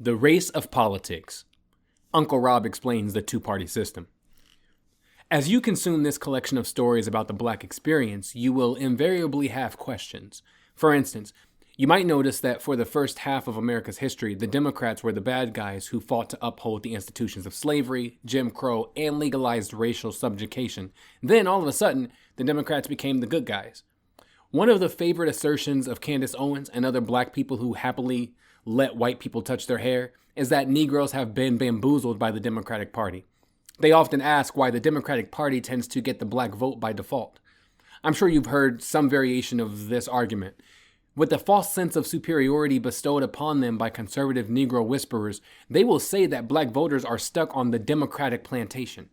The Race of Politics. Uncle Rob explains the two-party system. As you consume this collection of stories about the Black experience, you will invariably have questions. For instance, you might notice that for the first half of America's history, the Democrats were the bad guys who fought to uphold the institutions of slavery, Jim Crow, and legalized racial subjugation. Then, all of a sudden, the Democrats became the good guys. One of the favorite assertions of Candace Owens and other Black people who happily let white people touch their hair is that Negroes have been bamboozled by the Democratic Party. They often ask why the Democratic Party tends to get the Black vote by default. I'm sure you've heard some variation of this argument. With the false sense of superiority bestowed upon them by conservative Negro whisperers, they will say that Black voters are stuck on the Democratic plantation.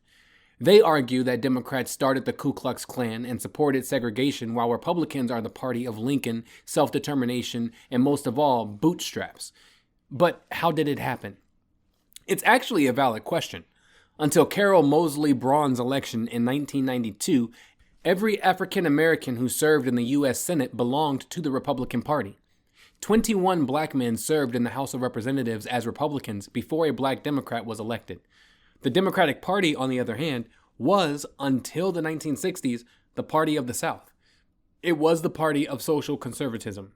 They argue that Democrats started the Ku Klux Klan and supported segregation, while Republicans are the party of Lincoln, self-determination, and most of all, bootstraps. But how did it happen? It's actually a valid question. Until Carol Moseley Braun's election in 1992, every African American who served in the U.S. Senate belonged to the Republican Party. 21 Black men served in the House of Representatives as Republicans before a Black Democrat was elected. The Democratic Party, on the other hand, was, until the 1960s, the party of the South. It was the party of social conservatism.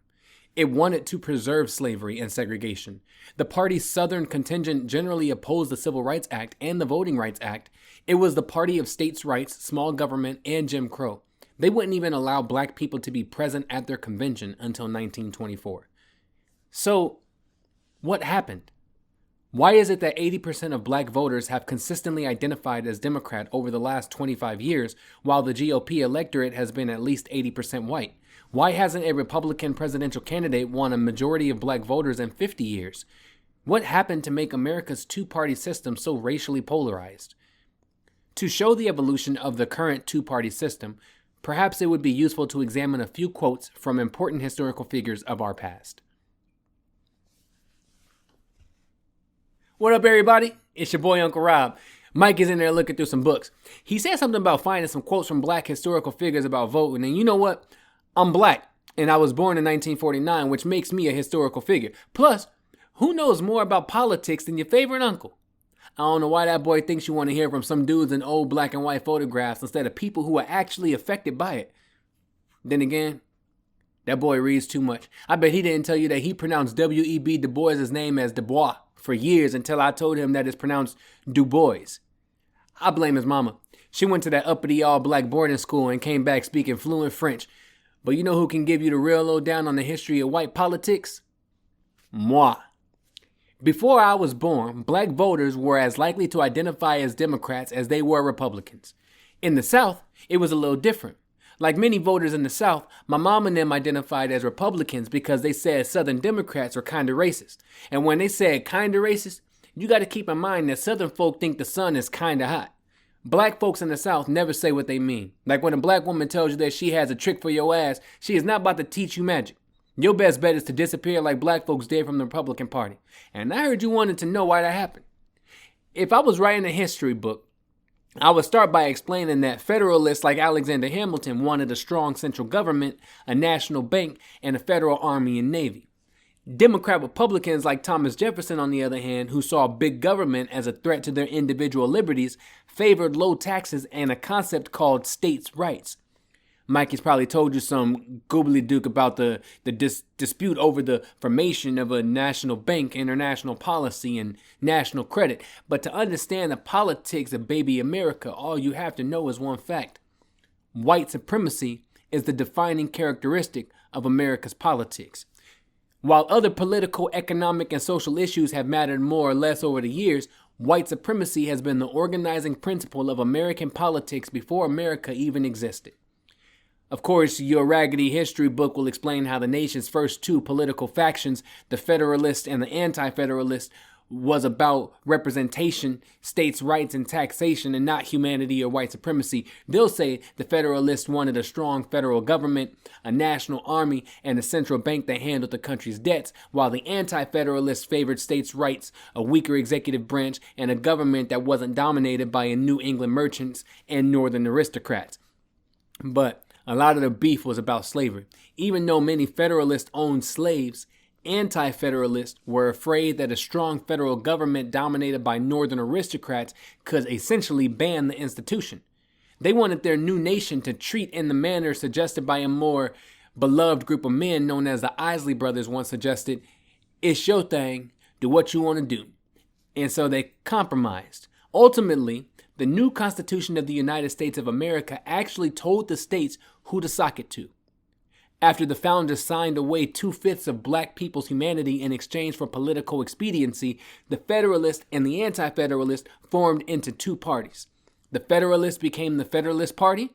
It wanted to preserve slavery and segregation. The party's Southern contingent generally opposed the Civil Rights Act and the Voting Rights Act. It was the party of states' rights, small government, and Jim Crow. They wouldn't even allow Black people to be present at their convention until 1924. So, what happened? Why is it that 80% of Black voters have consistently identified as Democrat over the last 25 years, while the GOP electorate has been at least 80% white? Why hasn't a Republican presidential candidate won a majority of Black voters in 50 years? What happened to make America's two-party system so racially polarized? To show the evolution of the current two-party system, perhaps it would be useful to examine a few quotes from important historical figures of our past. What up, everybody? It's your boy, Uncle Rob. Mike is in there looking through some books. He said something about finding some quotes from Black historical figures about voting, and you know what? I'm Black, and I was born in 1949, which makes me a historical figure. Plus, who knows more about politics than your favorite uncle? I don't know why that boy thinks you want to hear from some dudes in old black and white photographs instead of people who are actually affected by it. Then again, that boy reads too much. I bet he didn't tell you that he pronounced W.E.B. Du Bois' name as Du Bois for years until I told him that it's pronounced Du Bois. I blame his mama. She went to that uppity all-black boarding school and came back speaking fluent French. But you know who can give you the real lowdown on the history of white politics? Moi. Before I was born, Black voters were as likely to identify as Democrats as they were Republicans. In the South, it was a little different. Like many voters in the South, my mom and them identified as Republicans because they said Southern Democrats were kind of racist. And when they said kind of racist, you got to keep in mind that Southern folk think the sun is kind of hot. Black folks in the South never say what they mean. Like when a Black woman tells you that she has a trick for your ass, she is not about to teach you magic. Your best bet is to disappear like Black folks did from the Republican Party. And I heard you wanted to know why that happened. If I was writing a history book, I would start by explaining that Federalists like Alexander Hamilton wanted a strong central government, a national bank, and a federal army and navy. Democrat Republicans like Thomas Jefferson, on the other hand, who saw big government as a threat to their individual liberties, favored low taxes and a concept called states' rights. Mikey's probably told you some gobbledygook about the dispute over the formation of a national bank, international policy, and national credit. But to understand the politics of baby America, all you have to know is one fact. White supremacy is the defining characteristic of America's politics. While other political, economic, and social issues have mattered more or less over the years, white supremacy has been the organizing principle of American politics before America even existed. Of course, your raggedy history book will explain how the nation's first two political factions, the Federalists and the Anti-Federalists, was about representation, states' rights, and taxation, and not humanity or white supremacy. They'll say the Federalists wanted a strong federal government, a national army, and a central bank that handled the country's debts, while the Anti-Federalists favored states' rights, a weaker executive branch, and a government that wasn't dominated by New England merchants and northern aristocrats. But a lot of the beef was about slavery. Even though many Federalists owned slaves, anti-federalists were afraid that a strong federal government dominated by northern aristocrats could essentially ban the institution. They wanted their new nation to treat in the manner suggested by a more beloved group of men known as the Isley brothers once suggested, "It's your thing, do what you want to do." And so they compromised. Ultimately, the new Constitution of the United States of America actually told the states who to sock it to. After the founders signed away 2/5 of black people's humanity in exchange for political expediency, the Federalists and the Anti-Federalists formed into two parties. The Federalists became the Federalist Party.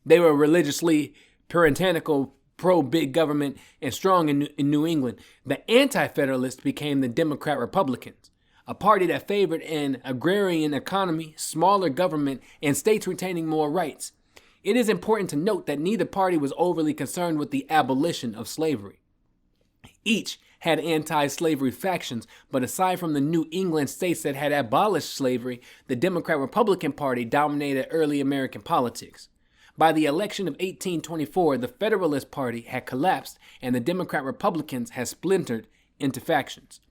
They were religiously puritanical, pro-big government, and strong in New England. The Anti-Federalists became the Democrat Republicans, a party that favored an agrarian economy, smaller government, and states retaining more rights. It is important to note that neither party was overly concerned with the abolition of slavery. Each had anti-slavery factions, but aside from the New England states that had abolished slavery, the Democrat-Republican Party dominated early American politics. By the election of 1824, the Federalist Party had collapsed and the Democrat-Republicans had splintered into factions.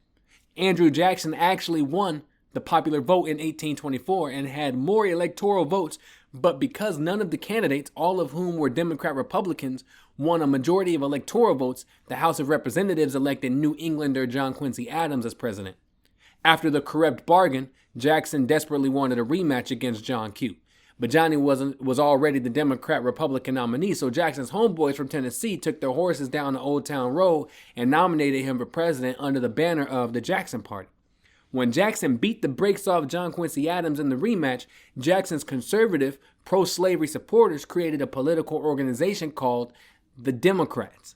Andrew Jackson actually won the popular vote in 1824 and had more electoral votes, but because none of the candidates, all of whom were Democrat Republicans, won a majority of electoral votes, the House of Representatives elected New Englander John Quincy Adams as president. After the corrupt bargain, Jackson desperately wanted a rematch against John Q. But Johnny was already the Democrat-Republican nominee, so Jackson's homeboys from Tennessee took their horses down the Old Town Road and nominated him for president under the banner of the Jackson Party. When Jackson beat the brakes off John Quincy Adams in the rematch, Jackson's conservative, pro-slavery supporters created a political organization called the Democrats.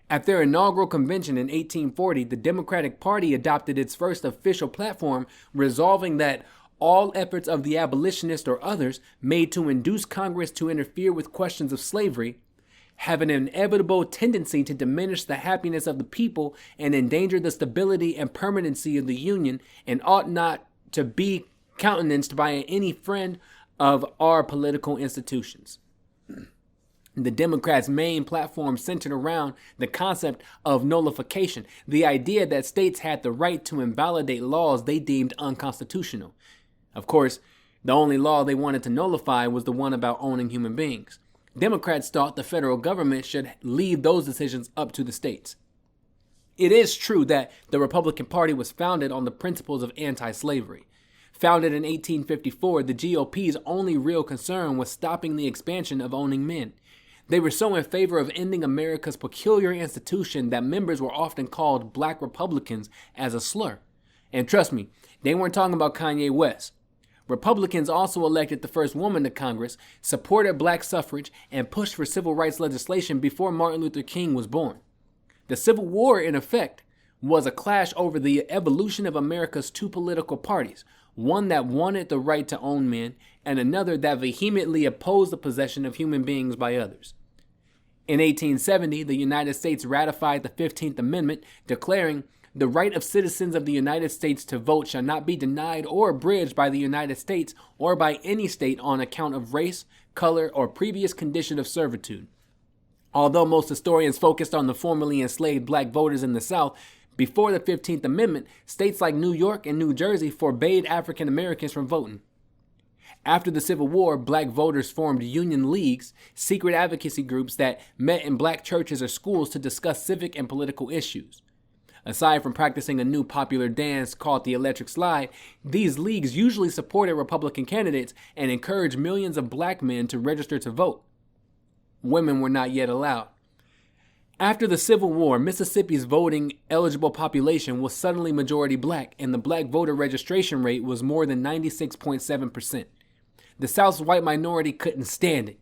At their inaugural convention in 1840, the Democratic Party adopted its first official platform, resolving that all efforts of the abolitionists or others made to induce Congress to interfere with questions of slavery have an inevitable tendency to diminish the happiness of the people and endanger the stability and permanency of the Union, and ought not to be countenanced by any friend of our political institutions. The Democrats' main platform centered around the concept of nullification, the idea that states had the right to invalidate laws they deemed unconstitutional. Of course, the only law they wanted to nullify was the one about owning human beings. Democrats thought the federal government should leave those decisions up to the states. It is true that the Republican Party was founded on the principles of anti-slavery. Founded in 1854, the GOP's only real concern was stopping the expansion of owning men. They were so in favor of ending America's peculiar institution that members were often called Black Republicans as a slur. And trust me, they weren't talking about Kanye West. Republicans also elected the first woman to Congress, supported black suffrage, and pushed for civil rights legislation before Martin Luther King was born. The Civil War, in effect, was a clash over the evolution of America's two political parties, one that wanted the right to own men, and another that vehemently opposed the possession of human beings by others. In 1870, the United States ratified the 15th Amendment, declaring, "The right of citizens of the United States to vote shall not be denied or abridged by the United States or by any state on account of race, color, or previous condition of servitude." Although most historians focused on the formerly enslaved black voters in the South, before the 15th Amendment, states like New York and New Jersey forbade African Americans from voting. After the Civil War, black voters formed union leagues, secret advocacy groups that met in black churches or schools to discuss civic and political issues. Aside from practicing a new popular dance called the electric slide, these leagues usually supported Republican candidates and encouraged millions of black men to register to vote. Women were not yet allowed. After the Civil War, Mississippi's voting eligible population was suddenly majority black, and the black voter registration rate was more than 96.7%. The South's white minority couldn't stand it.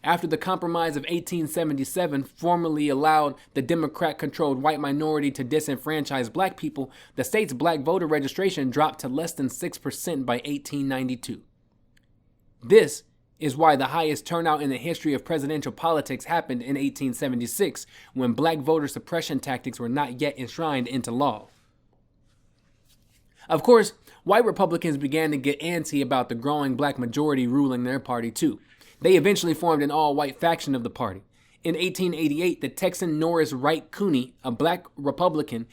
After the Compromise of 1877 formally allowed the Democrat-controlled white minority to disenfranchise black people, the state's black voter registration dropped to less than 6% by 1892. This is why the highest turnout in the history of presidential politics happened in 1876, when black voter suppression tactics were not yet enshrined into law. Of course, white Republicans began to get antsy about the growing black majority ruling their party too. They eventually formed an all-white faction of the party. In 1888, the Texan Norris Wright Cooney, a black Republican,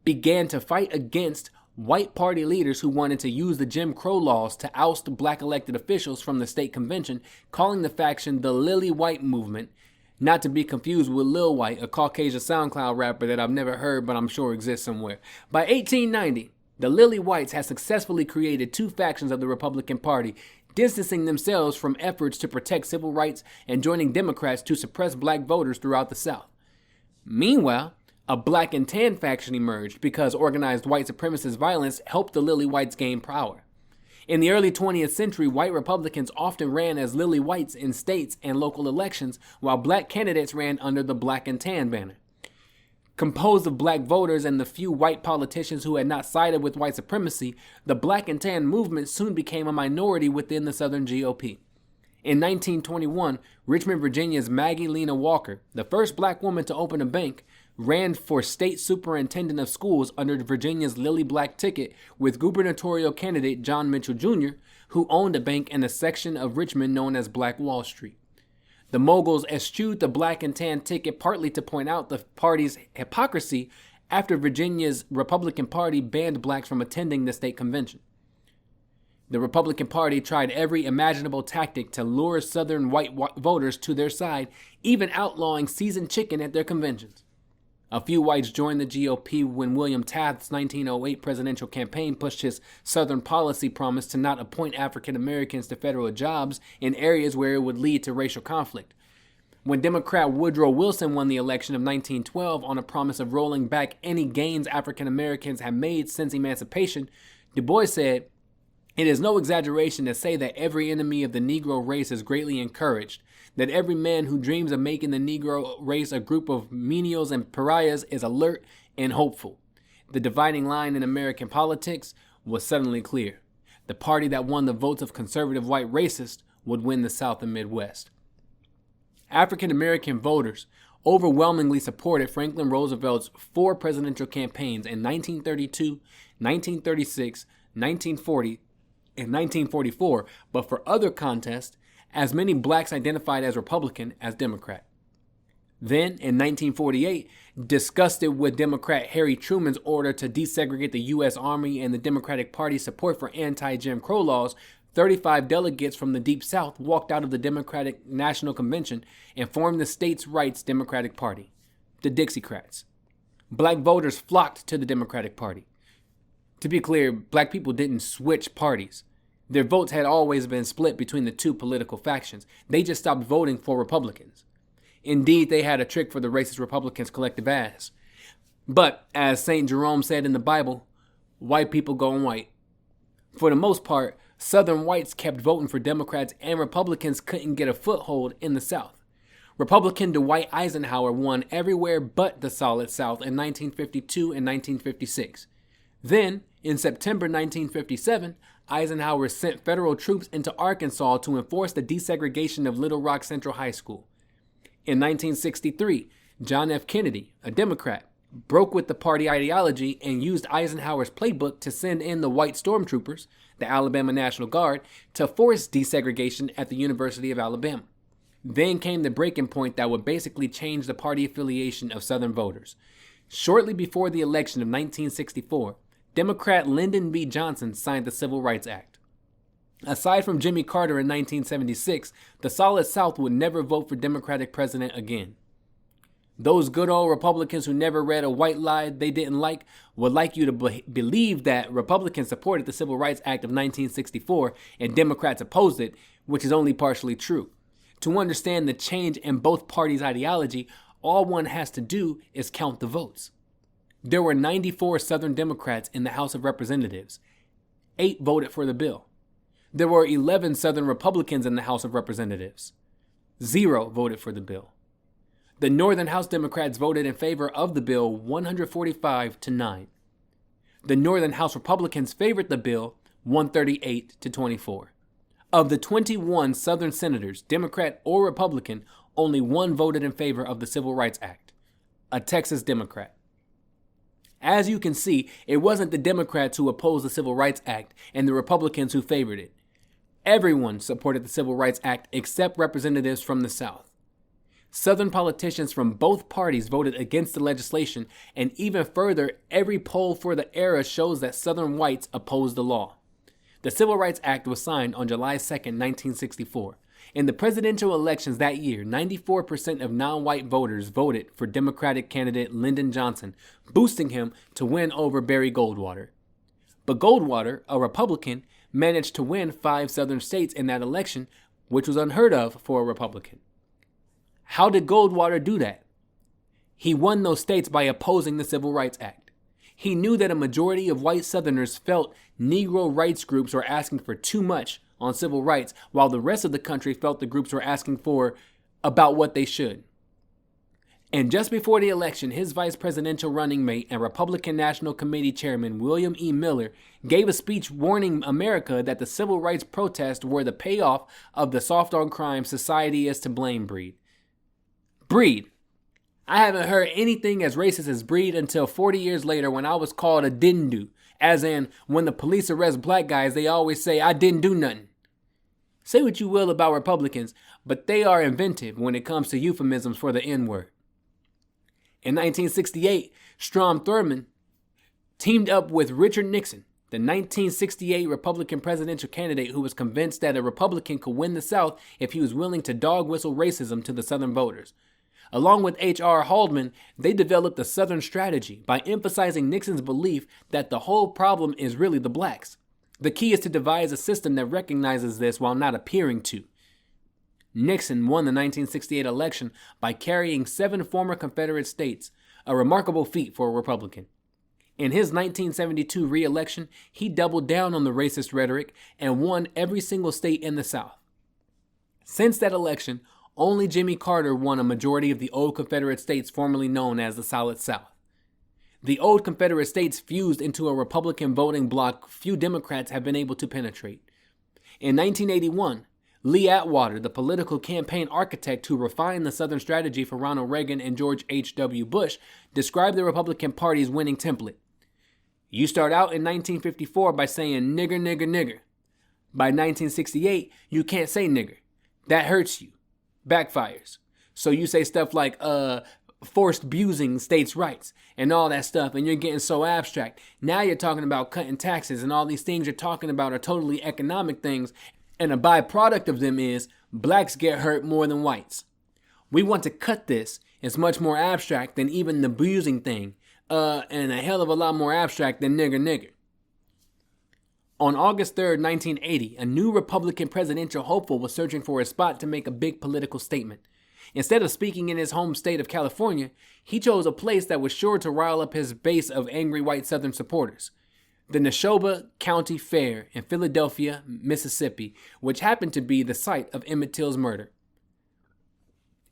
began to fight against white party leaders who wanted to use the Jim Crow laws to oust black elected officials from the state convention, calling the faction the Lily White Movement, not to be confused with Lil White, a Caucasian SoundCloud rapper that I've never heard but I'm sure exists somewhere. By 1890, the Lily Whites had successfully created two factions of the Republican Party, distancing themselves from efforts to protect civil rights and joining Democrats to suppress black voters throughout the South. Meanwhile, a black and tan faction emerged because organized white supremacist violence helped the Lily Whites gain power. In the early 20th century, white Republicans often ran as Lily Whites in states and local elections, while black candidates ran under the black and tan banner. Composed of black voters and the few white politicians who had not sided with white supremacy, the black and tan movement soon became a minority within the Southern GOP. In 1921, Richmond, Virginia's Maggie Lena Walker, the first black woman to open a bank, ran for state superintendent of schools under Virginia's Lily Black ticket with gubernatorial candidate John Mitchell Jr., who owned a bank in a section of Richmond known as Black Wall Street. The moguls eschewed the black and tan ticket partly to point out the party's hypocrisy after Virginia's Republican Party banned blacks from attending the state convention. The Republican Party tried every imaginable tactic to lure Southern white voters to their side, even outlawing seasoned chicken at their conventions. A few whites joined the GOP when William Taft's 1908 presidential campaign pushed his Southern policy promise to not appoint African Americans to federal jobs in areas where it would lead to racial conflict. When Democrat Woodrow Wilson won the election of 1912 on a promise of rolling back any gains African Americans had made since emancipation, Du Bois said, "It is no exaggeration to say that every enemy of the Negro race is greatly encouraged, that every man who dreams of making the Negro race a group of menials and pariahs is alert and hopeful." The dividing line in American politics was suddenly clear. The party that won the votes of conservative white racists would win the South and Midwest. African American voters overwhelmingly supported Franklin Roosevelt's four presidential campaigns in 1932, 1936, 1940, and 1944, but for other contests, as many blacks identified as Republican as Democrat. Then, in 1948, disgusted with Democrat Harry Truman's order to desegregate the U.S. Army and the Democratic Party's support for anti-Jim Crow laws, 35 delegates from the Deep South walked out of the Democratic National Convention and formed the states' rights Democratic Party, the Dixiecrats. Black voters flocked to the Democratic Party. To be clear, black people didn't switch parties. Their votes had always been split between the two political factions. They just stopped voting for Republicans. Indeed, they had a trick for the racist Republicans' collective ass. But, as St. Jerome said in the Bible, white people going white. For the most part, Southern whites kept voting for Democrats and Republicans couldn't get a foothold in the South. Republican Dwight Eisenhower won everywhere but the Solid South in 1952 and 1956. Then, in September 1957, Eisenhower sent federal troops into Arkansas to enforce the desegregation of Little Rock Central High School. In 1963, John F. Kennedy, a Democrat, broke with the party ideology and used Eisenhower's playbook to send in the white stormtroopers, the Alabama National Guard, to force desegregation at the University of Alabama. Then came the breaking point that would basically change the party affiliation of Southern voters. Shortly before the election of 1964, Democrat Lyndon B. Johnson signed the Civil Rights Act. Aside from Jimmy Carter in 1976, the Solid South would never vote for Democratic president again. Those good old Republicans who never read a white lie they didn't like would like you to believe that Republicans supported the Civil Rights Act of 1964 and Democrats opposed it, which is only partially true. To understand the change in both parties' ideology, all one has to do is count the votes. There were 94 Southern Democrats in the House of Representatives. 8 voted for the bill. There were 11 Southern Republicans in the House of Representatives. 0 voted for the bill. The Northern House Democrats voted in favor of the bill 145-9. The Northern House Republicans favored the bill 138-24. Of the 21 Southern senators, Democrat or Republican, only 1 voted in favor of the Civil Rights Act, a Texas Democrat. As you can see, it wasn't the Democrats who opposed the Civil Rights Act and the Republicans who favored it. Everyone supported the Civil Rights Act except representatives from the South. Southern politicians from both parties voted against the legislation, and even further, every poll for the era shows that Southern whites opposed the law. The Civil Rights Act was signed on July 2, 1964. In the presidential elections that year, 94% of non-white voters voted for Democratic candidate Lyndon Johnson, boosting him to win over Barry Goldwater. But Goldwater, a Republican, managed to win 5 Southern states in that election, which was unheard of for a Republican. How did Goldwater do that? He won those states by opposing the Civil Rights Act. He knew that a majority of white Southerners felt Negro rights groups were asking for too much on civil rights, while the rest of the country felt the groups were asking for about what they should. And just before the election, his vice presidential running mate and Republican National Committee Chairman William E. Miller gave a speech warning America that the civil rights protests were the payoff of the soft on crime society is to blame breed. Breed. I haven't heard anything as racist as breed until 40 years later when I was called a didn't do. As in, when the police arrest black guys, they always say, I didn't do nothing. Say what you will about Republicans, but they are inventive when it comes to euphemisms for the N-word. In 1968, Strom Thurmond teamed up with Richard Nixon, the 1968 Republican presidential candidate who was convinced that a Republican could win the South if he was willing to dog whistle racism to the Southern voters. Along with H.R. Haldeman, they developed a Southern strategy by emphasizing Nixon's belief that the whole problem is really the blacks. The key is to devise a system that recognizes this while not appearing to. Nixon won the 1968 election by carrying 7 former Confederate states, a remarkable feat for a Republican. In his 1972 re-election, he doubled down on the racist rhetoric and won every single state in the South. Since that election, only Jimmy Carter won a majority of the old Confederate states formerly known as the Solid South. The old Confederate states fused into a Republican voting bloc few Democrats have been able to penetrate. In 1981, Lee Atwater, the political campaign architect who refined the Southern strategy for Ronald Reagan and George H.W. Bush, described the Republican Party's winning template. You start out in 1954 by saying nigger, nigger, nigger. By 1968, you can't say nigger. That hurts you. Backfires. So you say stuff like, forced abusing states' rights and all that stuff, and you're getting so abstract. Now you're talking about cutting taxes, and all these things you're talking about are totally economic things, and a byproduct of them is blacks get hurt more than whites. We want to cut this. It's much more abstract than even the abusing thing, and a hell of a lot more abstract than nigger nigger. On August 3rd, 1980, a new Republican presidential hopeful was searching for a spot to make a big political statement. Instead of speaking in his home state of California, he chose a place that was sure to rile up his base of angry white Southern supporters. The Neshoba County Fair in Philadelphia, Mississippi, which happened to be the site of Emmett Till's murder.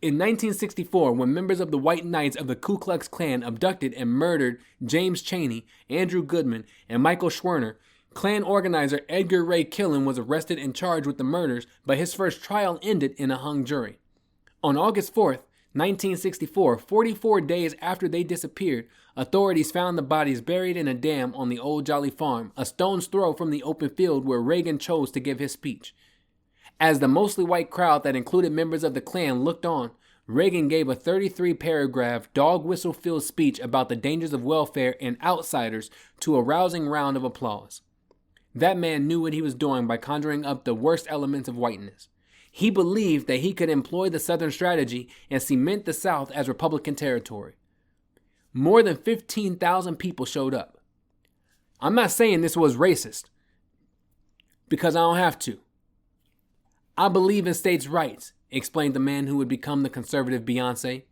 In 1964, when members of the White Knights of the Ku Klux Klan abducted and murdered James Chaney, Andrew Goodman, and Michael Schwerner, Klan organizer Edgar Ray Killen was arrested and charged with the murders, but his first trial ended in a hung jury. On August 4th, 1964, 44 days after they disappeared, authorities found the bodies buried in a dam on the Old Jolly Farm, a stone's throw from the open field where Reagan chose to give his speech. As the mostly white crowd that included members of the Klan looked on, Reagan gave a 33-paragraph, dog-whistle-filled speech about the dangers of welfare and outsiders to a rousing round of applause. That man knew what he was doing by conjuring up the worst elements of whiteness. He believed that he could employ the Southern strategy and cement the South as Republican territory. More than 15,000 people showed up. I'm not saying this was racist, because I don't have to. I believe in states' rights, explained the man who would become the conservative Beyonce.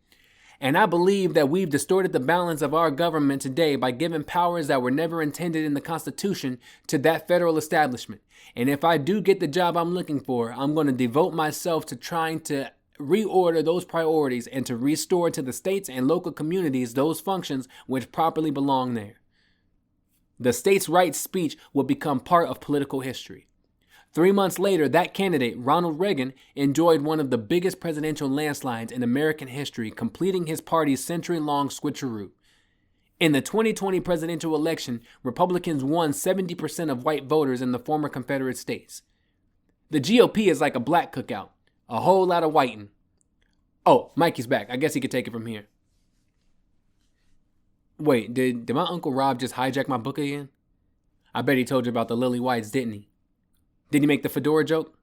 And I believe that we've distorted the balance of our government today by giving powers that were never intended in the Constitution to that federal establishment. And if I do get the job I'm looking for, I'm going to devote myself to trying to reorder those priorities and to restore to the states and local communities those functions which properly belong there. The states' rights speech will become part of political history. 3 months later, that candidate, Ronald Reagan, enjoyed one of the biggest presidential landslides in American history, completing his party's century-long switcheroo. In the 2020 presidential election, Republicans won 70% of white voters in the former Confederate states. The GOP is like a black cookout, a whole lot of whiting. Oh, Mikey's back. I guess he could take it from here. Wait, did my Uncle Rob just hijack my book again? I bet he told you about the lily whites, didn't he? Did he make the fedora joke?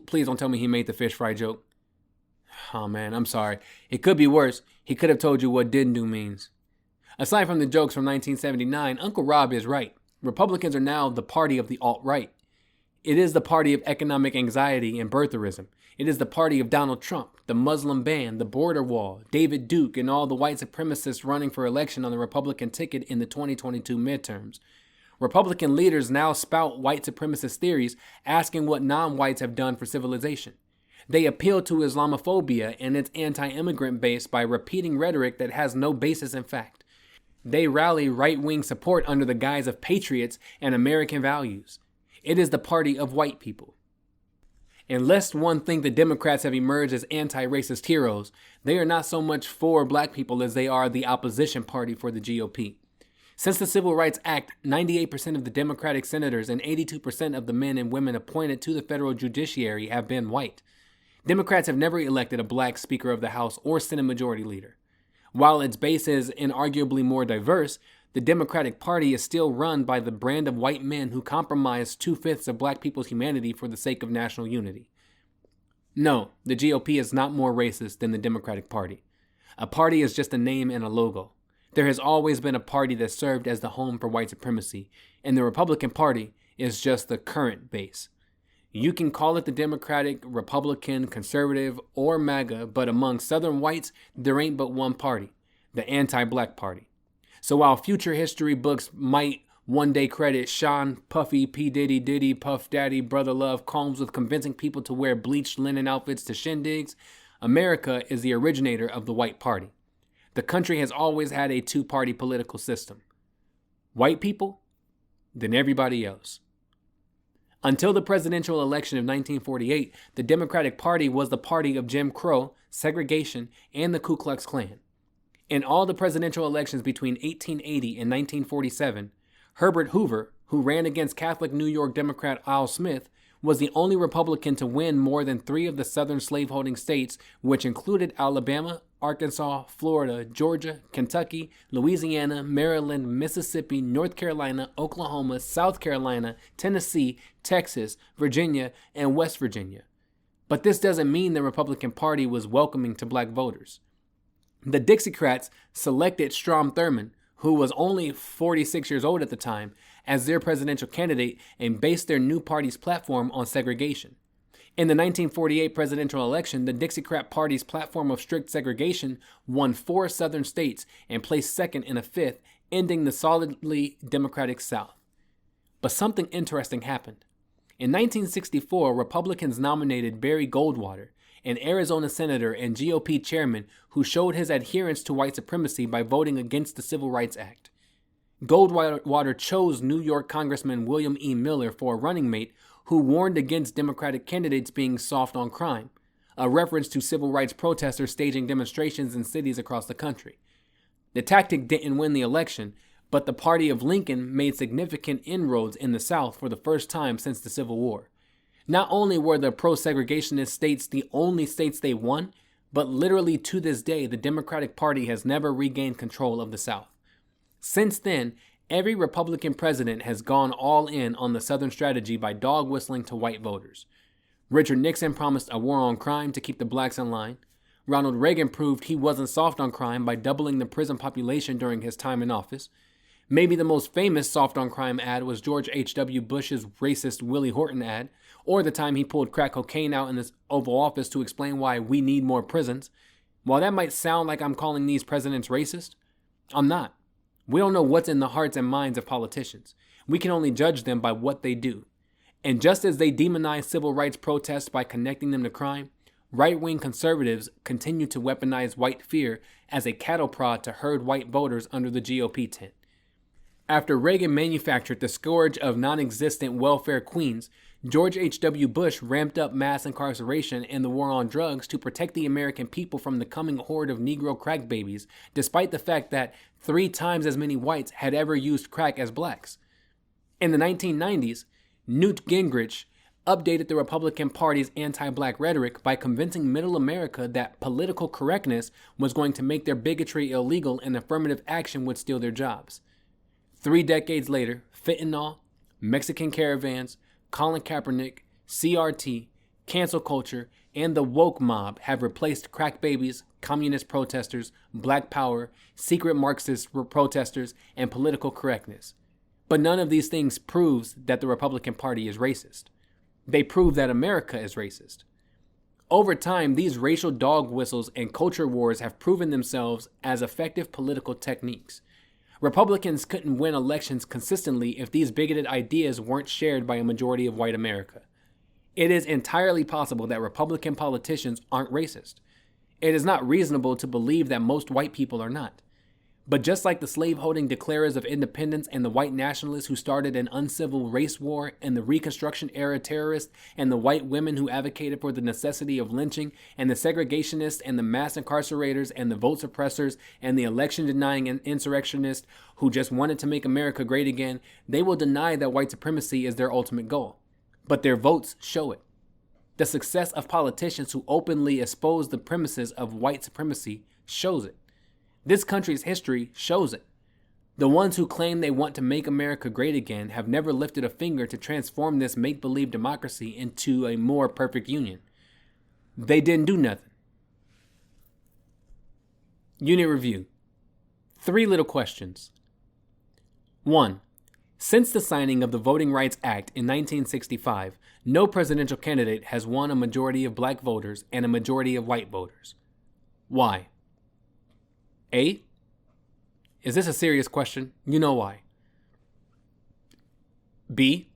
Please don't tell me he made the fish fry joke. Oh man, I'm sorry. It could be worse. He could have told you what didn't do means. Aside from the jokes from 1979, Uncle Rob is right. Republicans are now the party of the alt-right. It is the party of economic anxiety and birtherism. It is the party of Donald Trump, the Muslim ban, the border wall, David Duke, and all the white supremacists running for election on the Republican ticket in the 2022 midterms. Republican leaders now spout white supremacist theories, asking what non-whites have done for civilization. They appeal to Islamophobia and its anti-immigrant base by repeating rhetoric that has no basis in fact. They rally right-wing support under the guise of patriots and American values. It is the party of white people. And lest one think the Democrats have emerged as anti-racist heroes, they are not so much for black people as they are the opposition party for the GOP. Since the Civil Rights Act, 98% of the Democratic senators and 82% of the men and women appointed to the federal judiciary have been white. Democrats have never elected a black Speaker of the House or Senate Majority Leader. While its base is inarguably more diverse, the Democratic Party is still run by the brand of white men who compromise 2/5 of black people's humanity for the sake of national unity. No, the GOP is not more racist than the Democratic Party. A party is just a name and a logo. There has always been a party that served as the home for white supremacy, and the Republican Party is just the current base. You can call it the Democratic, Republican, Conservative, or MAGA, but among Southern whites, there ain't but one party, the anti-black party. So while future history books might one day credit Sean, Puffy, P. Diddy, Puff Daddy, Brother Love, Combs with convincing people to wear bleached linen outfits to shindigs, America is the originator of the white party. The country has always had a two-party political system. White people, then everybody else. Until the presidential election of 1948, the Democratic Party was the party of Jim Crow, segregation, and the Ku Klux Klan. In all the presidential elections between 1880 and 1947, Herbert Hoover, who ran against Catholic New York Democrat Al Smith, was the only Republican to win more than 3 of the southern slaveholding states, which included Alabama, Arkansas, Florida, Georgia, Kentucky, Louisiana, Maryland, Mississippi, North Carolina, Oklahoma, South Carolina, Tennessee, Texas, Virginia, and West Virginia. But this doesn't mean the Republican Party was welcoming to black voters. The Dixiecrats selected Strom Thurmond, who was only 46 years old at the time, as their presidential candidate and based their new party's platform on segregation. In the 1948 presidential election, the Dixiecrat Party's platform of strict segregation won 4 southern states and placed second in a 5th, ending the solidly Democratic South. But something interesting happened. In 1964, Republicans nominated Barry Goldwater, an Arizona senator and GOP chairman who showed his adherence to white supremacy by voting against the Civil Rights Act. Goldwater chose New York Congressman William E. Miller for a running mate who warned against Democratic candidates being soft on crime, a reference to civil rights protesters staging demonstrations in cities across the country. The tactic didn't win the election, but the party of Lincoln made significant inroads in the South for the first time since the Civil War. Not only were the pro-segregationist states the only states they won, but literally to this day, the Democratic Party has never regained control of the South. Since then, every Republican president has gone all in on the Southern strategy by dog whistling to white voters. Richard Nixon promised a war on crime to keep the blacks in line. Ronald Reagan proved he wasn't soft on crime by doubling the prison population during his time in office. Maybe the most famous soft on crime ad was George H.W. Bush's racist Willie Horton ad, or the time he pulled crack cocaine out in the Oval Office to explain why we need more prisons. While that might sound like I'm calling these presidents racist, I'm not. We don't know what's in the hearts and minds of politicians. We can only judge them by what they do. And just as they demonize civil rights protests by connecting them to crime, right-wing conservatives continue to weaponize white fear as a cattle prod to herd white voters under the GOP tent. After Reagan manufactured the scourge of non-existent welfare queens, George H.W. Bush ramped up mass incarceration and the war on drugs to protect the American people from the coming horde of Negro crack babies, despite the fact that 3 times as many whites had ever used crack as blacks. In the 1990s, Newt Gingrich updated the Republican Party's anti-black rhetoric by convincing middle America that political correctness was going to make their bigotry illegal and affirmative action would steal their jobs. 3 decades later, fentanyl, Mexican caravans, Colin Kaepernick, CRT, cancel culture, and the woke mob have replaced crack babies, communist protesters, black power, secret Marxist protesters, and political correctness. But none of these things proves that the Republican Party is racist. They prove that America is racist. Over time, these racial dog whistles and culture wars have proven themselves as effective political techniques. Republicans couldn't win elections consistently if these bigoted ideas weren't shared by a majority of white America. It is entirely possible that Republican politicians aren't racist. It is not reasonable to believe that most white people are not. But just like the slave-holding declarers of independence and the white nationalists who started an uncivil race war and the Reconstruction-era terrorists and the white women who advocated for the necessity of lynching and the segregationists and the mass incarcerators and the vote suppressors and the election-denying insurrectionists who just wanted to make America great again, they will deny that white supremacy is their ultimate goal. But their votes show it. The success of politicians who openly expose the premises of white supremacy shows it. This country's history shows it. The ones who claim they want to make America great again have never lifted a finger to transform this make-believe democracy into a more perfect union. They didn't do nothing. Unit review. 3 little questions. 1. Since the signing of the Voting Rights Act in 1965, no presidential candidate has won a majority of black voters and a majority of white voters. Why? A. Is this a serious question? You know why. B.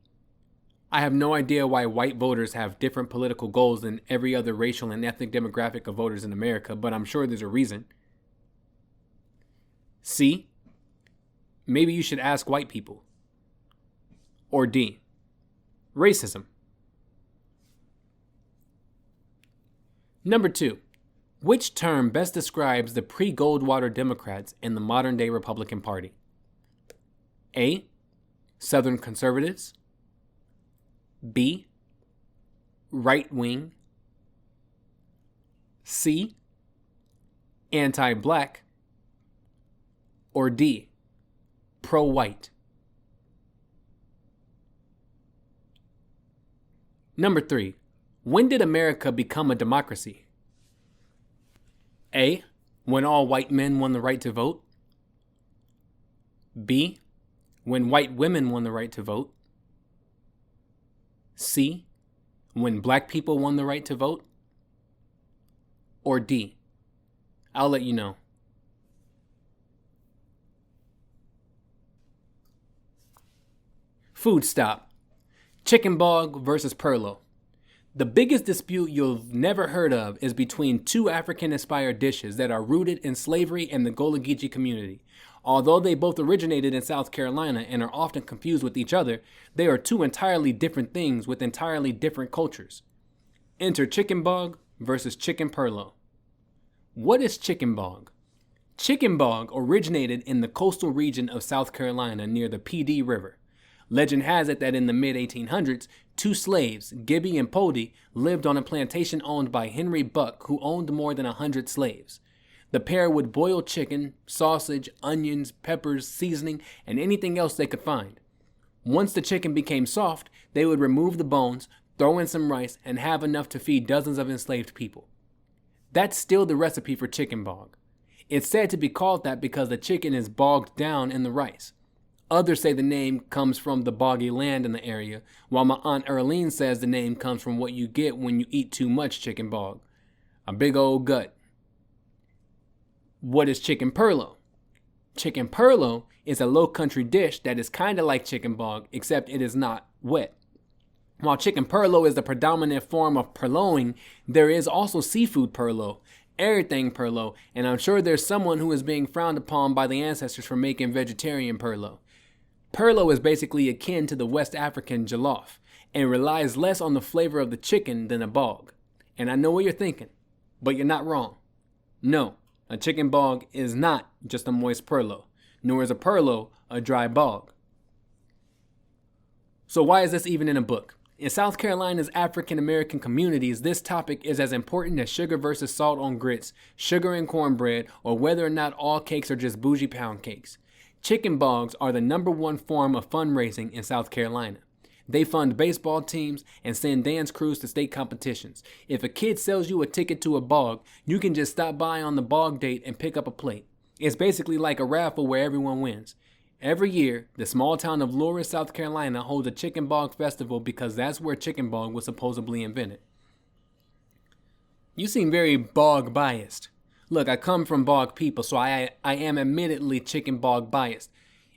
I have no idea why white voters have different political goals than every other racial and ethnic demographic of voters in America, but I'm sure there's a reason. C. Maybe you should ask white people. Or D. Racism. Number 2. Which term best describes the pre-Goldwater Democrats and the modern-day Republican Party? A. Southern conservatives. B. Right-wing. C. Anti-black. Or D. Pro-white. Number 3. When did America become a democracy? A. When all white men won the right to vote. B. When white women won the right to vote. C. When black people won the right to vote. Or D. I'll let you know. Food stop. Chicken bog versus perlo. The biggest dispute you've never heard of is between 2 African-inspired dishes that are rooted in slavery and the Gullah Geechee community. Although they both originated in South Carolina and are often confused with each other, they are 2 entirely different things with entirely different cultures. Enter chicken bog versus chicken perlo. What is chicken bog? Chicken bog originated in the coastal region of South Carolina near the PD River. Legend has it that in the mid-1800s, 2 slaves, Gibby and Pody, lived on a plantation owned by Henry Buck, who owned more than 100 slaves. The pair would boil chicken, sausage, onions, peppers, seasoning, and anything else they could find. Once the chicken became soft, they would remove the bones, throw in some rice, and have enough to feed dozens of enslaved people. That's still the recipe for chicken bog. It's said to be called that because the chicken is bogged down in the rice. Others say the name comes from the boggy land in the area, while my Aunt Earlene says the name comes from what you get when you eat too much chicken bog. A big old gut. What is chicken perlo? Chicken perlo is a low country dish that is kind of like chicken bog, except it is not wet. While chicken perlo is the predominant form of perloing, there is also seafood perlo, everything perlo, and I'm sure there's someone who is being frowned upon by the ancestors for making vegetarian perlo. Perlo is basically akin to the West African jollof and relies less on the flavor of the chicken than a bog. And I know what you're thinking, but you're not wrong. No, a chicken bog is not just a moist perlo, nor is a perlo a dry bog. So why is this even in a book? In South Carolina's African American communities, this topic is as important as sugar versus salt on grits, sugar and cornbread, or whether or not all cakes are just bougie pound cakes. Chicken bogs are the #1 form of fundraising in South Carolina. They fund baseball teams and send dance crews to state competitions. If a kid sells you a ticket to a bog, you can just stop by on the bog date and pick up a plate. It's basically like a raffle where everyone wins. Every year, the small town of Loris, South Carolina holds a chicken bog festival because that's where chicken bog was supposedly invented. You seem very bog biased. Look, I come from bog people, so I am admittedly chicken bog biased.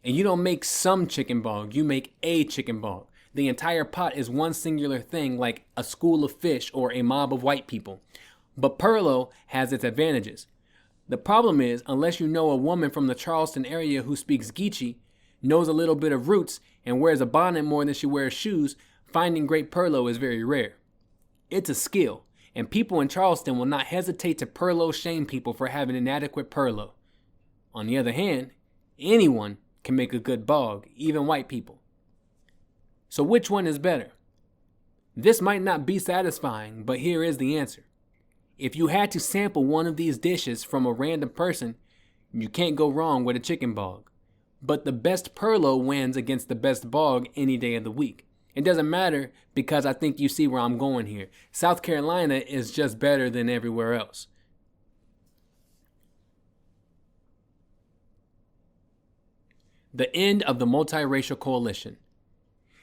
And you don't make some chicken bog, you make a chicken bog. The entire pot is one singular thing like a school of fish or a mob of white people. But perlo has its advantages. The problem is, unless you know a woman from the Charleston area who speaks Geechee, knows a little bit of roots, and wears a bonnet more than she wears shoes, finding great perlo is very rare. It's a skill, and people in Charleston will not hesitate to perlo shame people for having inadequate perlo. On the other hand, anyone can make a good bog, even white people. So which one is better? This might not be satisfying, but here is the answer. If you had to sample one of these dishes from a random person, you can't go wrong with a chicken bog. But the best perlo wins against the best bog any day of the week. It doesn't matter because I think you see where I'm going here. South Carolina is just better than everywhere else. The end of the multiracial coalition.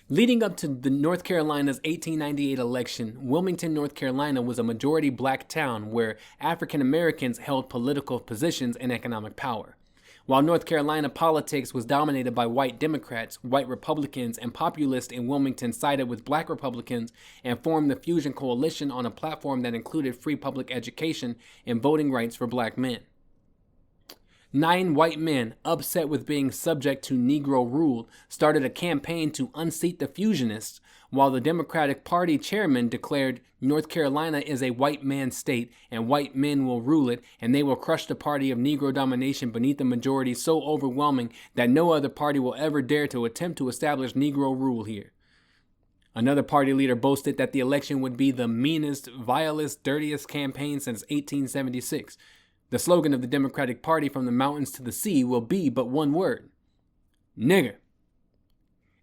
Leading up to the North Carolina's 1898 election, Wilmington, North Carolina was a majority black town where African Americans held political positions and economic power. While North Carolina politics was dominated by white Democrats, white Republicans and populists in Wilmington sided with black Republicans and formed the Fusion Coalition on a platform that included free public education and voting rights for black men. 9 white men, upset with being subject to Negro rule, started a campaign to unseat the Fusionists, while the Democratic Party chairman declared North Carolina is a white man's state and white men will rule it, and they will crush the party of Negro domination beneath a majority so overwhelming that no other party will ever dare to attempt to establish Negro rule here. Another party leader boasted that the election would be the meanest, vilest, dirtiest campaign since 1876. The slogan of the Democratic Party from the mountains to the sea will be but one word: nigger.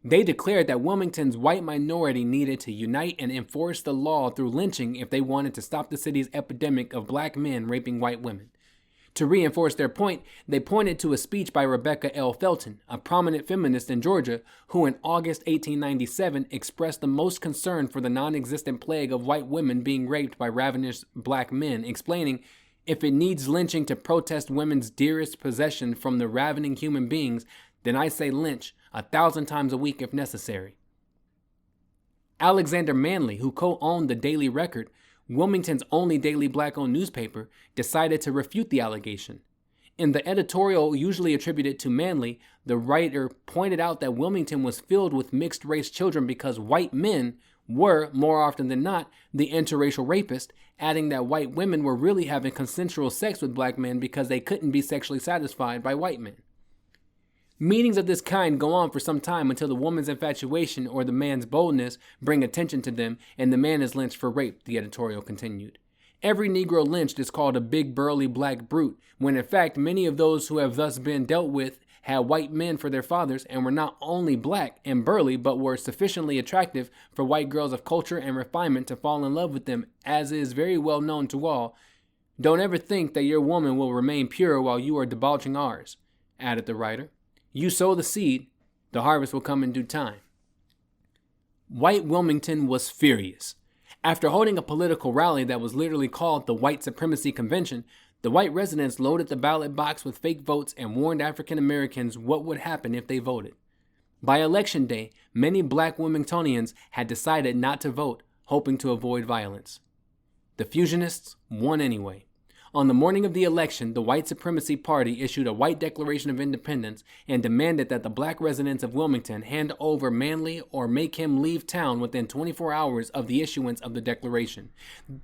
They declared that Wilmington's white minority needed to unite and enforce the law through lynching if they wanted to stop the city's epidemic of black men raping white women. To reinforce their point, they pointed to a speech by Rebecca L. Felton, a prominent feminist in Georgia, who in August 1897 expressed the most concern for the non-existent plague of white women being raped by ravenous black men, explaining, "If it needs lynching to protest women's dearest possession from the ravening human beings, then I say lynch 1,000 times a week if necessary." Alexander Manley, who co-owned the Daily Record, Wilmington's only daily black-owned newspaper, decided to refute the allegation. In the editorial usually attributed to Manley, the writer pointed out that Wilmington was filled with mixed-race children because white men were, more often than not, the interracial rapist, adding that white women were really having consensual sex with black men because they couldn't be sexually satisfied by white men. Meetings of this kind go on for some time until the woman's infatuation or the man's boldness bring attention to them and the man is lynched for rape, the editorial continued. Every Negro lynched is called a big burly black brute, when in fact many of those who have thus been dealt with had white men for their fathers and were not only black and burly but were sufficiently attractive for white girls of culture and refinement to fall in love with them, as is very well known to all. "Don't ever think that your woman will remain pure while you are debauching ours," added the writer. "You sow the seed, the harvest will come in due time." White Wilmington was furious. After holding a political rally that was literally called the White Supremacy Convention, the white residents loaded the ballot box with fake votes and warned African Americans what would happen if they voted. By election day, many black Wilmingtonians had decided not to vote, hoping to avoid violence. The Fusionists won anyway. On the morning of the election, the White Supremacy Party issued a white Declaration of Independence and demanded that the black residents of Wilmington hand over Manley or make him leave town within 24 hours of the issuance of the declaration.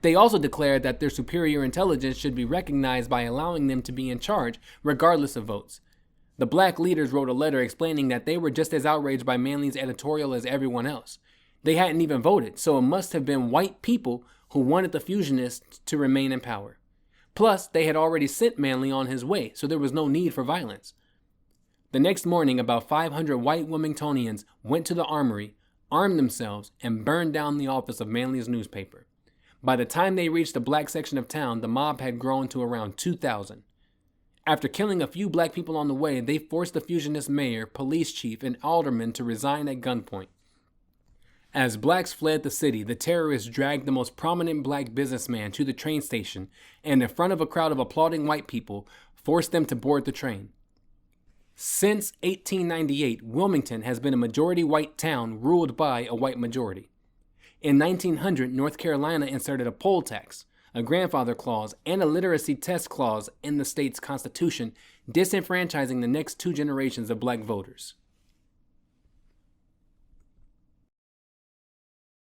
They also declared that their superior intelligence should be recognized by allowing them to be in charge, regardless of votes. The black leaders wrote a letter explaining that they were just as outraged by Manley's editorial as everyone else. They hadn't even voted, so it must have been white people who wanted the fusionists to remain in power. Plus, they had already sent Manly on his way, so there was no need for violence. The next morning, about 500 white Wilmingtonians went to the armory, armed themselves, and burned down the office of Manly's newspaper. By the time they reached the black section of town, the mob had grown to around 2,000. After killing a few black people on the way, they forced the fusionist mayor, police chief, and aldermen to resign at gunpoint. As blacks fled the city, the terrorists dragged the most prominent black businessman to the train station and, in front of a crowd of applauding white people, forced them to board the train. Since 1898, Wilmington has been a majority white town ruled by a white majority. In 1900, North Carolina inserted a poll tax, a grandfather clause, and a literacy test clause in the state's constitution, disenfranchising the next 2 generations of black voters.